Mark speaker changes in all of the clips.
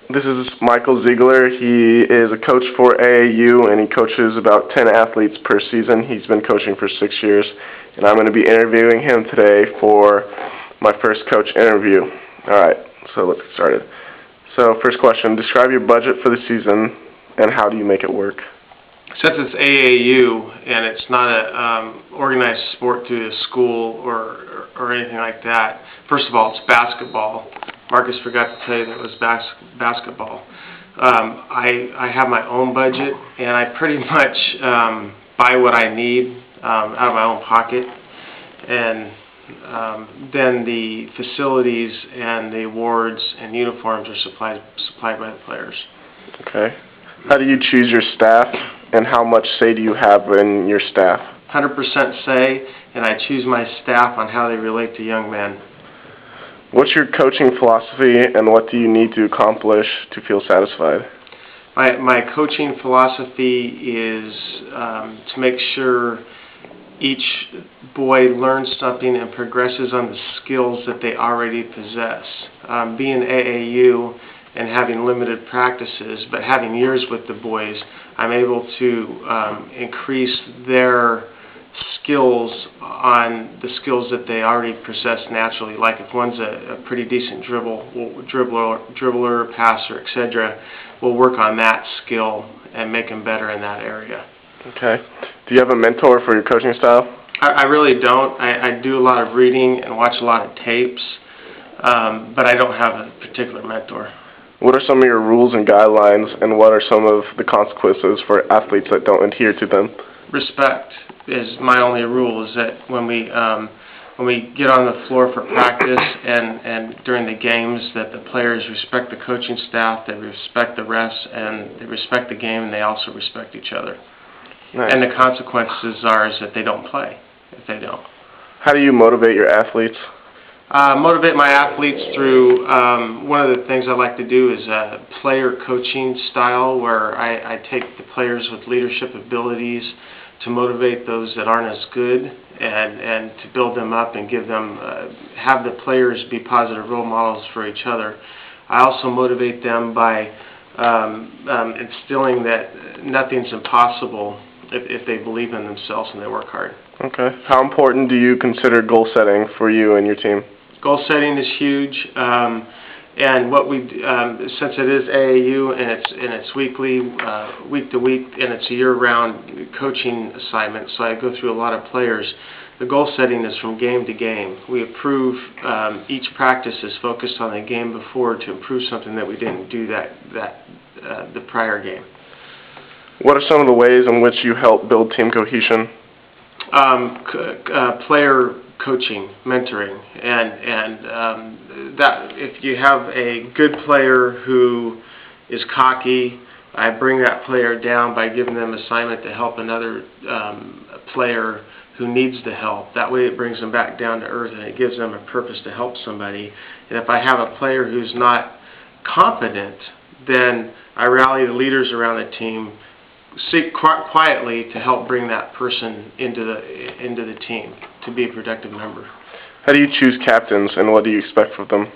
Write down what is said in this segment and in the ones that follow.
Speaker 1: This is Michael Ziegler. He is a coach for AAU, and he coaches about 10 athletes per season. He's been coaching for 6 years, and I'm going to be interviewing him today for my first coach interview. All right, so let's get started. So first question, describe your budget for the season, and how do you make it work?
Speaker 2: Since it's AAU and it's not a organized sport through the school or anything like that, first of all, it's basketball. Marcus forgot to tell you that it was basketball. I have my own budget, and I pretty much buy what I need out of my own pocket. And then the facilities and the awards and uniforms are supplied by the players.
Speaker 1: Okay. How do you choose your staff, and how much say do you have in your staff?
Speaker 2: 100% say, and I choose my staff on how they relate to young men.
Speaker 1: What's your coaching philosophy, and what do you need to accomplish to feel satisfied?
Speaker 2: My coaching philosophy is to make sure each boy learns something and progresses on the skills that they already possess. Being AAU and having limited practices, but having years with the boys, I'm able to increase their skills on the skills that they already possess naturally. Like if one's a pretty decent dribbler, passer, etc., we'll work on that skill and make them better in that area.
Speaker 1: Okay. Do you have a mentor for your coaching style?
Speaker 2: I really don't. I do a lot of reading and watch a lot of tapes, but I don't have a particular mentor.
Speaker 1: What are some of your rules and guidelines, and what are some of the consequences for athletes that don't adhere to them?
Speaker 2: Respect is my only rule, is that when we get on the floor for practice and during the games, that the players respect the coaching staff, they respect the refs, and they respect the game, and they also respect each other.
Speaker 1: Nice.
Speaker 2: And the consequences are is that they don't play if they don't.
Speaker 1: How do you motivate your athletes?
Speaker 2: Motivate my athletes through one of the things I like to do is a player coaching style, where I take the players with leadership abilities to motivate those that aren't as good, and to build them up and give them have the players be positive role models for each other. I also motivate them by instilling that nothing's impossible if they believe in themselves and they work hard.
Speaker 1: Okay. How important do you consider goal setting for you and your team?
Speaker 2: Goal setting is huge, and what we since it is AAU and it's weekly, week to week, and it's a year-round coaching assignment, so I go through a lot of players. The goal setting is from game to game. We approve each practice is focused on the game before to improve something that we didn't do the prior game.
Speaker 1: What are some of the ways in which you help build team cohesion?
Speaker 2: Player coaching, mentoring, and that if you have a good player who is cocky, I bring that player down by giving them an assignment to help another player who needs the help. That way it brings them back down to earth, and it gives them a purpose to help somebody. And if I have a player who's not competent, then I rally the leaders around the team, seek quietly to help bring that person into the team to be a productive member.
Speaker 1: How do you choose captains, and what do you expect from them?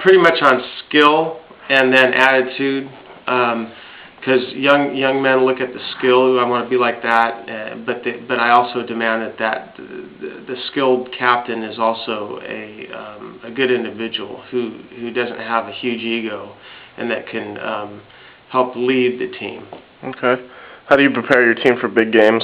Speaker 2: Pretty much on skill and then attitude, because young men look at the skill. I want to be like that, but I also demand that the skilled captain is also a good individual who doesn't have a huge ego, and that can help lead the team.
Speaker 1: Okay. How do you prepare your team for big games?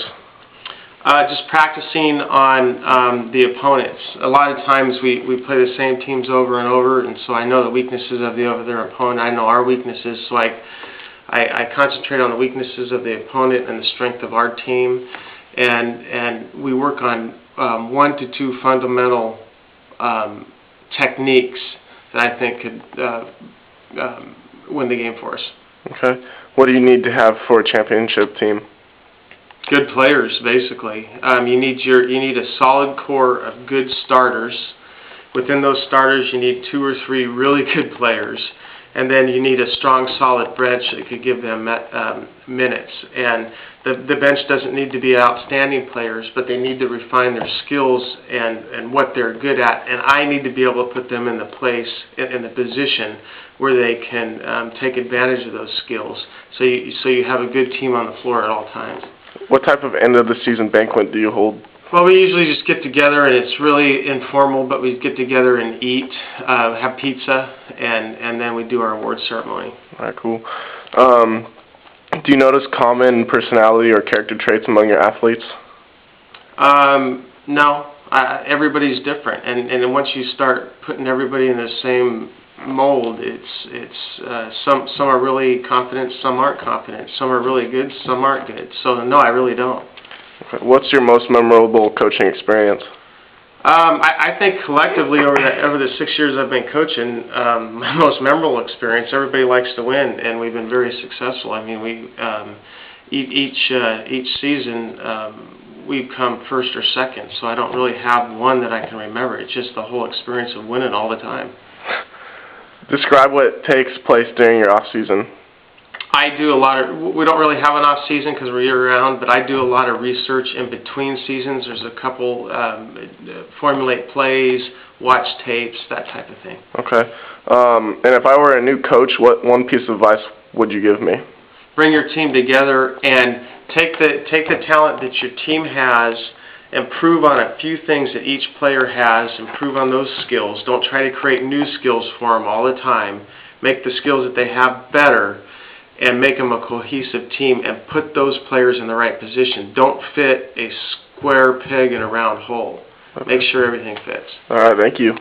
Speaker 2: Just practicing on the opponents. A lot of times we play the same teams over and over, and so I know the weaknesses of their opponent. I know our weaknesses, so I concentrate on the weaknesses of the opponent and the strength of our team, and we work on 1 to 2 fundamental techniques that I think could win the game for us.
Speaker 1: Okay. What do you need to have for a championship team?
Speaker 2: Good players, basically. You need a solid core of good starters. Within those starters, you need 2 or 3 really good players, and then you need a strong, solid bench that could give them minutes. And the bench doesn't need to be outstanding players, but they need to refine their skills and what they're good at. And I need to be able to put them in the position where they can take advantage of those skills. So you have a good team on the floor at all times.
Speaker 1: What type of end of the season banquet do you hold?
Speaker 2: Well, we usually just get together, and it's really informal, but we get together and eat, have pizza, and then we do our award ceremony.
Speaker 1: All right, cool. Do you notice common personality or character traits among your athletes?
Speaker 2: No. Everybody's different, and once you start putting everybody in the same mold, some are really confident, some aren't confident, some are really good, some aren't good. So no, I really don't.
Speaker 1: Okay. What's your most memorable coaching experience?
Speaker 2: I think collectively over the 6 years I've been coaching, my most memorable experience, everybody likes to win, and we've been very successful. I mean, each season we've come first or second, so I don't really have one that I can remember. It's just the whole experience of winning all the time.
Speaker 1: Describe what takes place during your off season.
Speaker 2: I do a lot of, we don't really have an off season because we're year round, but I do a lot of research in between seasons. There's a couple, formulate plays, watch tapes, that type of thing.
Speaker 1: Okay. And if I were a new coach, what one piece of advice would you give me?
Speaker 2: Bring your team together and take the talent that your team has, improve on a few things that each player has, improve on those skills. Don't try to create new skills for them all the time. Make the skills that they have better and make them a cohesive team and put those players in the right position. Don't fit a square peg in a round hole.
Speaker 1: Okay.
Speaker 2: Make sure everything fits.
Speaker 1: All right, thank you.